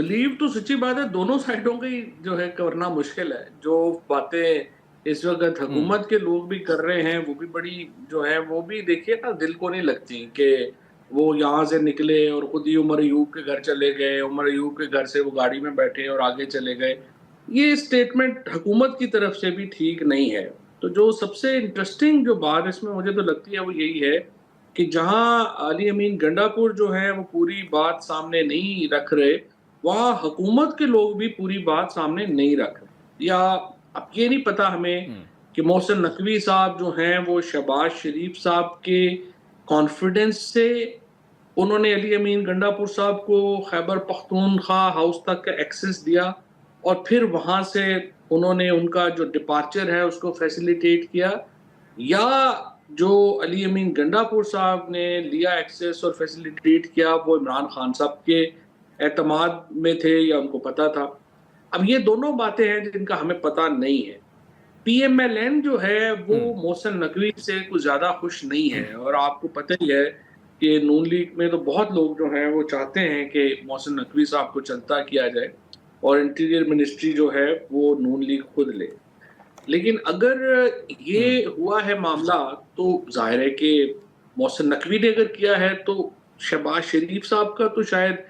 Believe तो सच्ची बात है दोनों साइडों का ही जो है करना मुश्किल है। जो बातें इस वक़्त हुँ, हुकूमत के लोग भी कर रहे हैं, वो भी बड़ी जो है वो भी देखिए ना दिल को नहीं लगती कि वो यहाँ से निकले और खुद ही उमर अय्यूब के घर चले गए, उमर अय्यूब के घर से वो गाड़ी में बैठे और आगे चले गए। ये स्टेटमेंट हुकूमत की तरफ से भी ठीक नहीं है। तो जो सबसे इंटरेस्टिंग जो बात इसमें मुझे तो लगती है वो यही है कि जहाँ अली अमीन गंडापुर जो है वो पूरी बात सामने नहीं रख रहे, वहाँ हुकूमत के लोग भी पूरी बात सामने नहीं रख रहे। या अब ये नहीं पता हमें हुँ, कि मोहसिन नकवी साहब जो हैं वो शहबाज शरीफ साहब के कॉन्फिडेंस से उन्होंने अली अमीन गंडापुर साहब को खैबर पख्तूनख्वा हाउस तक का एक्सेस दिया और फिर वहाँ से उन्होंने उनका जो डिपार्चर है उसको फैसिलिटेट किया, या जो अली अमीन गंडापुर साहब ने लिया एक्सेस और फैसिलिटेट किया वो इमरान खान साहब के एतमाद में थे या उनको पता था। अब ये दोनों बातें हैं जिनका हमें पता नहीं है। पीएमएलएन जो है वो हुँ, मोहसिन नकवी से कुछ ज़्यादा खुश नहीं है और आपको पता ही है कि नून लीग में तो बहुत लोग जो हैं वो चाहते हैं कि मोहसिन नकवी साहब को चलता किया जाए और इंटीरियर मिनिस्ट्री जो है वो नून लीग खुद ले। लेकिन अगर ये हुँ, हुआ है मामला तो ज़ाहिर है कि मोहसिन नकवी ने अगर किया है तो शहबाज शरीफ साहब का तो शायद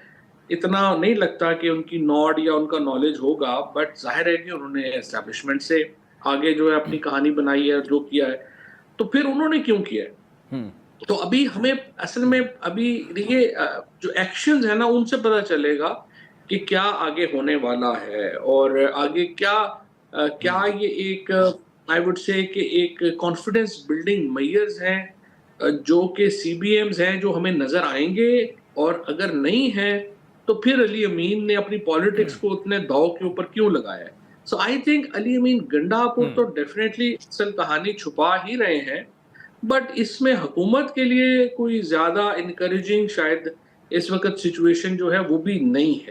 इतना नहीं लगता कि उनकी नॉड या उनका नॉलेज होगा, बट ज़ाहिर है कि उन्होंने एस्टेब्लिशमेंट से आगे जो है अपनी कहानी बनाई है, जो किया है, तो फिर उन्होंने क्यों किया है? हुँ, तो अभी हमें असल में अभी देखिए जो एक्शंस है ना उनसे पता चलेगा कि क्या आगे होने वाला है और आगे क्या क्या हुँ, ये एक आई वुड से कि एक कॉन्फिडेंस बिल्डिंग मेजर्स हैं जो कि सीबीएम्स हैं जो हमें नजर आएंगे, और अगर नहीं है तो फिर अली अमीन ने अपनी पॉलिटिक्स को उतने दांव के ऊपर क्यों लगाया है? सो आई थिंक अली अमीन गंडापुर हुँ। तो डेफिनेटली असल कहानी छुपा ही रहे हैं, बट इसमें हुकूमत के लिए कोई ज़्यादा इनकरेजिंग शायद इस वक़्त सिचुएशन जो है वो भी नहीं है।